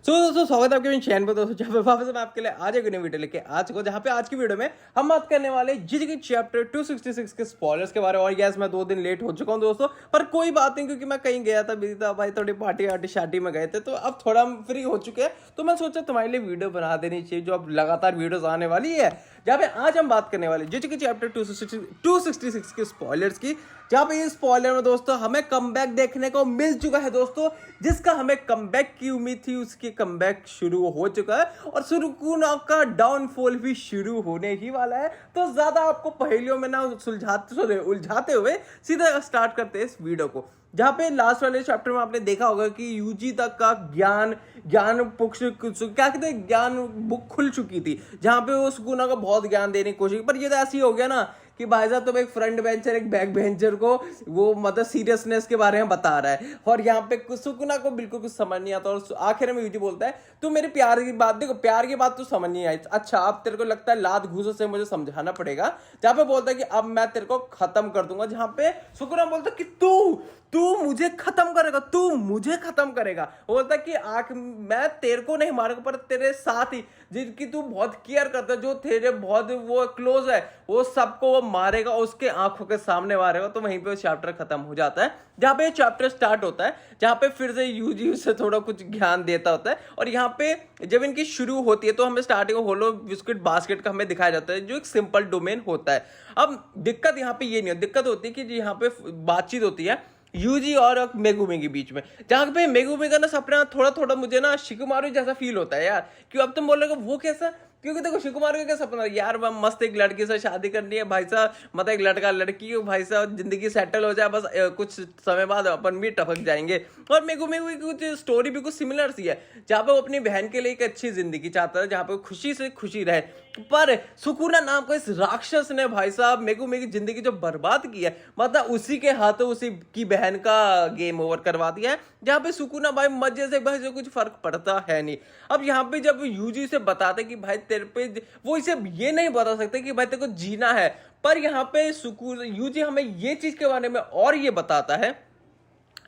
दोस्तों स्वागत है आपके मेरे चैनल पर। दोस्तों जहाँ पे वापस मैं आपके लिए आज एक नई वीडियो लेके आ चुका हूँ, जहाँ पे आज की वीडियो में हम बात करने वाले जीजीके चैप्टर 266 के स्पॉयलर्स के बारे में। और यस, मैं 2 दिन लेट हो चुका हूँ दोस्तों, पर कोई बात नहीं, क्योंकि मैं कहीं गया था, बिजी था भाई, थोड़ी पार्टी शादी में गए थे, तो अब थोड़ा हम फ्री हो चुके हैं। तो मैं सोचा तुम्हारे लिए वीडियो बना देनी चाहिए, जो अब लगातार वीडियोज आने वाली है, जहाँ पे आज हम बात करने वाले जीजीके चैप्टर 266 के स्पॉयलर्स की। जहाँ पे इस स्पॉइलर में दोस्तों हमें कमबैक देखने को मिल चुका है दोस्तों, जिसका हमें कमबैक की उम्मीद थी, उसकी कमबैक शुरू हो चुका है और सुकुना का डाउनफॉल भी शुरू होने ही वाला है। तो ज्यादा आपको पहेलियों में ना उलझाते हुए सीधा स्टार्ट करते हैं इस वीडियो को। जहाँ पे लास्ट वाले चैप्टर में आपने देखा होगा कि यूजी तक का ज्ञान क्या कहते हैं, ज्ञान बुक खुल चुकी थी, जहाँ पे वो सुकुना को बहुत ज्ञान देने की कोशिश, पर ये तो ऐसे ही हो गया ना कि भाई साहब तुम एक फ्रंट बेंचर एक बैक बेंचर को वो मतलब सीरियसनेस के बारे में बता रहा है, और यहाँ पे सुकुना को बिल्कुल कुछ समझ नहीं आता। और आखिर में यूजी बोलता है तू मेरे प्यार की बात, देखो प्यार की बात तो समझ नहीं आई, अच्छा अब तेरे को लगता है लात घूसों से मुझे समझाना पड़ेगा। जहाँ पे बोलता है कि अब मैं तेरे को खत्म कर दूंगा, जहाँ पे सुकुना बोलता है कि तू मुझे खत्म करेगा, तू मुझे खत्म करेगा। वो बोलता है कि मैं तेरे को नहीं मारूंगा, पर तेरे साथ ही जिनकी तू बहुत केयर करता है, जो तेरे बहुत वो क्लोज है, वो सबको वो मारेगा, उसके आंखों के सामने मारेगा। तो वहीं पे चैप्टर खत्म हो जाता है। जहाँ पे चैप्टर स्टार्ट होता है, जहाँ पे फिर से यूजी उससे थोड़ा कुछ ज्ञान देता होता है। और यहाँ पे जब इनकी शुरू होती है तो हमें स्टार्टिंग होलो बिस्किट बास्केट का हमें दिखाया जाता है, जो एक सिंपल डोमेन होता है। अब दिक्कत यहाँ पे ये नहीं है, दिक्कत होती है कि यहाँ पे बातचीत होती है यूजी और मेगुमी के बीच में, जहां पे मेगुमी का ना सपना थोड़ा थोड़ा मुझे ना शिकुमारू जैसा फील होता है यार। क्यों अब तुम बोल रहे हो वो कैसा, क्योंकि देखो शिकुमारू का क्या सपना है यार, वह मस्त एक लड़की से शादी करनी है भाई साहब, मतलब एक लड़का लड़की हो भाई साहब, जिंदगी सेटल हो जाए बस, कुछ समय बाद अपन भी टपक जाएंगे। और मेगुमी की कुछ स्टोरी भी कुछ सिमिलर सी है, जहाँ पे वो अपनी बहन के लिए एक अच्छी जिंदगी चाहता है, जहाँ पे खुशी से खुशी रहे। पर सुकुना नाम का इस राक्षस ने भाई साहब मेगुमी की जिंदगी जो बर्बाद की है, मतलब उसी के हाथों उसी की बहन का गेम ओवर करवा दिया है। जहाँ पे सुकुना भाई मजे से भाई से कुछ फर्क पड़ता है नहीं। अब यहाँ पे जब यूजी से बताते कि भाई तेरे पे, वो इसे ये नहीं बता सकते कि भाई तेरे को जीना है, पर यहाँ पे यूजी हमें ये चीज के बारे में और ये बताता है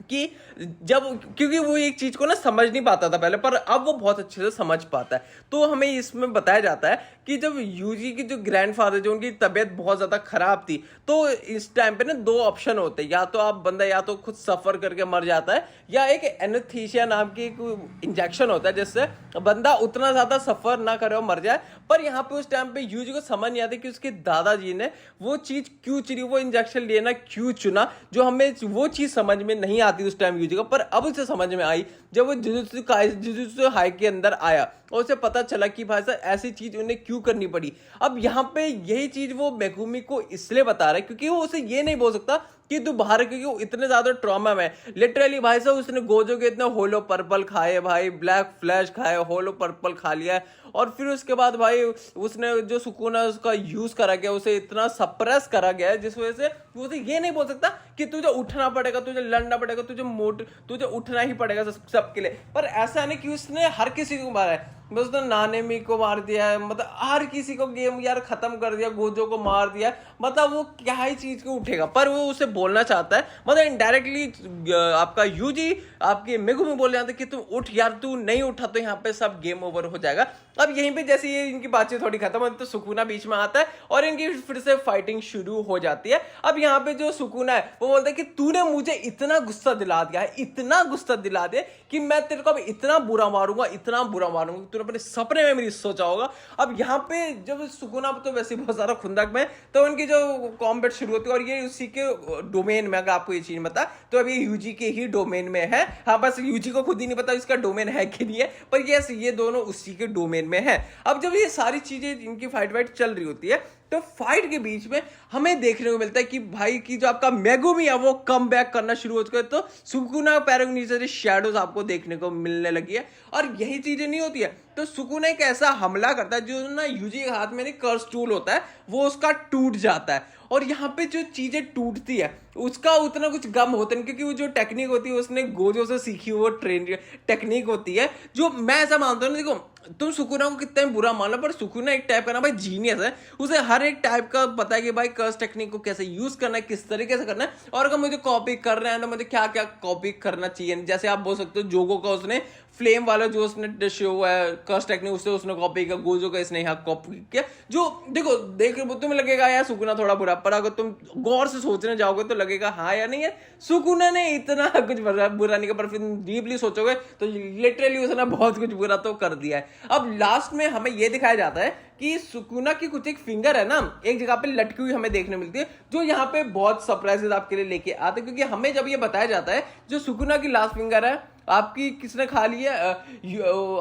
कि जब, क्योंकि वो एक चीज को ना समझ नहीं पाता था पहले, पर अब वो बहुत अच्छे से समझ पाता है। तो हमें इसमें बताया जाता है कि जब यूजी की जो ग्रैंडफादर, जो उनकी तबीयत बहुत ज्यादा खराब थी, तो इस टाइम पे ना 2 ऑप्शन होते हैं, या तो आप बंदा या तो खुद सफर करके मर जाता है, या एक एनेस्थीसिया नाम की एक इंजेक्शन होता है जिससे बंदा उतना ज्यादा सफर ना करे और मर जाए। पर यहाँ पे उस टाइम पे यूजी को समझ नहीं आता कि उसके दादाजी ने वो चीज क्यों चुनी, वो इंजेक्शन लेना क्यों चुना, जो हमें वो चीज समझ में नहीं आती उस टाइम यूजी को। पर अब उसे समझ में आई जब वो जुजुत्सु हाई के अंदर आया और उसे पता चला कि भाई साहब ऐसी चीज उन्हें क्यों करनी पड़ी। अब यहाँ पे यही चीज वो मेगुमी को इसलिए बता रहा है क्योंकि वो उसे ये नहीं बोल सकता कि तू बाहर, क्योंकि वो इतने ज्यादा ट्रॉमा में लिटरली भाई साहब उसने गोजो के इतने होलो पर्पल खाए भाई, ब्लैक फ्लैश खाए, होलो पर्पल खा लिया, और फिर उसके बाद भाई उसने जो सुकून है उसका यूज करा गया, उसे इतना सप्रेस करा गया है, जिस वजह से उसे ये नहीं बोल सकता कि तुझे उठना पड़ेगा, तुझे लड़ना पड़ेगा, तुझे उठना ही पड़ेगा सबके लिए। पर ऐसा नहीं कि उसने हर किसी को मारा है, बस तो नानेमी को मार दिया है, मतलब हर किसी को गेम यार खत्म कर दिया, गोजो को मार दिया, मतलब वो क्या ही चीज को उठेगा। पर वो उसे बोलना चाहता है, मतलब इनडायरेक्टली आपका यूजी आपके मेगुमी बोल जाता है कि तुम उठ यार, तू नहीं उठा तो यहाँ पे सब गेम ओवर हो जाएगा। अब यहीं पे जैसे ये इनकी बातचीत थोड़ी खत्म होती है तो सुकुना बीच में आता है और इनकी फिर से फाइटिंग शुरू हो जाती है। अब यहाँ पे जो सुकुना है वो बोलता है कि तूने मुझे इतना गुस्सा दिला दिया है, इतना गुस्सा दिला दिया कि मैं तेरे को अब इतना बुरा मारूंगा, इतना बुरा मारूंगा, तूने अपने सपने में मेरी सोचा होगा। अब यहाँ पे जब सुकुना तो वैसे बहुत सारा खुंदक में, तो उनकी जो कॉम्बैट शुरू होती है, और ये उसी के डोमेन में, अगर आपको ये चीज बता तो अब ये यूजी के ही डोमेन में है। हाँ, बस यूजी को खुद ही नहीं पता इसका डोमेन है कि नहीं है, पर यस ये दोनों उसी के डोमेन में है। अब जब ये सारी चीजें इनकी फाइट चल रही होती है, तो फाइट के बीच में हमें देखने को मिलता है कि भाई की जो आपका मेगुमी है वो कम बैक करना शुरू हो चुका है। तो सुकुना पैरों के नीचे से शैडोज आपको देखने को मिलने लगी है, और यही चीजें नहीं होती है तो सुकुना एक ऐसा हमला करता है जो ना यूजी के हाथ में एक कर्स टूल होता है, वो उसका टूट जाता है। और यहाँ पे जो चीजें टूटती है उसका उतना कुछ गम होता है, क्योंकि वो जो टेक्निक होती है उसने गोजो से सीखी वो ट्रेन टेक्निक होती है, जो मैं ऐसा मानता हूँ। देखो तुम सुकुना को कितना बुरा मान लो, पर सुकुना एक टाइप का ना भाई जीनियस है, उसे हर एक टाइप का पता है कि भाई कर्स टेक्निक को कैसे यूज करना है, किस तरीके से करना है, और अगर मुझे कॉपी करना है तो मुझे क्या क्या कॉपी करना चाहिए। जैसे आप बोल सकते हो जोगो का उसने फ्लेम वाला जो उसने शो है कर्स टेक्निक उससे उसने कॉपी किया, गोजो का इसने यहाँ कॉपी किया। जो देखो देख तुम्हें लगेगा यार सुकुना थोड़ा बुरा, पर अगर तुम गौर से सोचने जाओगे तो लगेगा हाँ या नहीं है सुकुना ने इतना कुछ बुरा नहीं किया, पर फिर डीपली सोचोगे तो लिटरली उसने बहुत कुछ बुरा तो कर दिया है। अब लास्ट में हमें यह दिखाया जाता है कि सुकुना की कुछ एक फिंगर है ना एक जगह पे लटकी हुई हमें देखने मिलती है, जो यहाँ पे बहुत सरप्राइजेस आपके लिए लेके आते हैं, क्योंकि हमें जब ये बताया जाता है जो सुकुना की लास्ट फिंगर है आपकी किसने खा ली है,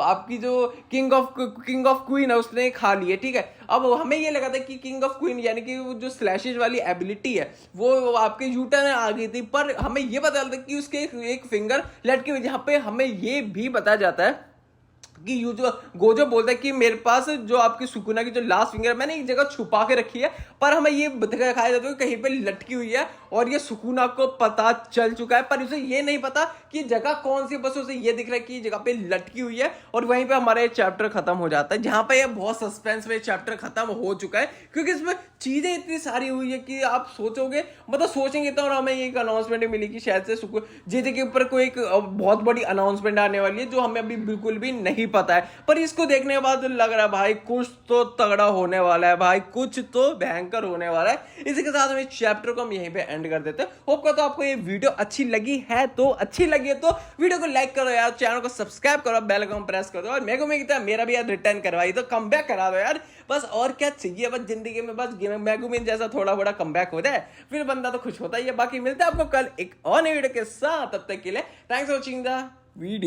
आपकी जो किंग ऑफ क्वीन है उसने खा ली है, ठीक है। अब हमें ये लगा था कि किंग ऑफ क्वीन यानी कि वो जो स्लैशेज वाली एबिलिटी है वो आपके यूटा में आ गई थी, पर हमें ये पता चलता है कि उसके एक फिंगर लटकी हुई, जहाँ पे हमें ये भी बताया जाता है कि यू जो गोजो बोलता है कि मेरे पास जो आपकी सुकुना की जो लास्ट फिंगर है मैंने एक जगह छुपा के रखी है, पर हमें ये दिखाया जाता है कि कहीं पे लटकी हुई है और ये सुकुना को पता चल चुका है, पर उसे ये नहीं पता कि जगह कौन सी, बस उसे ये दिख रहा है कि जगह पे लटकी हुई है। और वहीं पे हमारा ये चैप्टर खत्म हो जाता है, जहां पे ये बहुत सस्पेंस में चैप्टर खत्म हो चुका है, क्योंकि इसमें चीजें इतनी सारी हुई है कि आप सोचोगे मतलब सोचेंगे तो। और हमें एक अनाउंसमेंट मिली कि शायद से जेजे के ऊपर कोई एक बहुत बड़ी अनाउंसमेंट आने वाली है जो हमें अभी बिल्कुल भी नहीं पता है, पर इसको देखने के बाद लग रहा है भाई कुछ तो तगड़ा होने वाला है, भाई कुछ तो भयंकर होने वाला है। इसी के साथ हम इस चैप्टर को हम यहीं पे एंड कर देते हैं। होप करता हूं आपको ये वीडियो अच्छी लगी है, तो अच्छी लगी है तो वीडियो को लाइक करो यार, चैनल को सब्सक्राइब करो, बेल आइकन प्रेस कर दो, और मेरे को मेरा भी यार रिटर्न करवाई तो कम बैक करा दो यार, बस और क्या चाहिए बस जिंदगी में, बस मैगुमिन जैसा थोड़ा बड़ा कम बैक हो जाए फिर बंदा तो खुश होता ही है। बाकी मिलता है आपको कल एक और नई वीडियो के साथ, तब तक के लिए thanks for watching the video.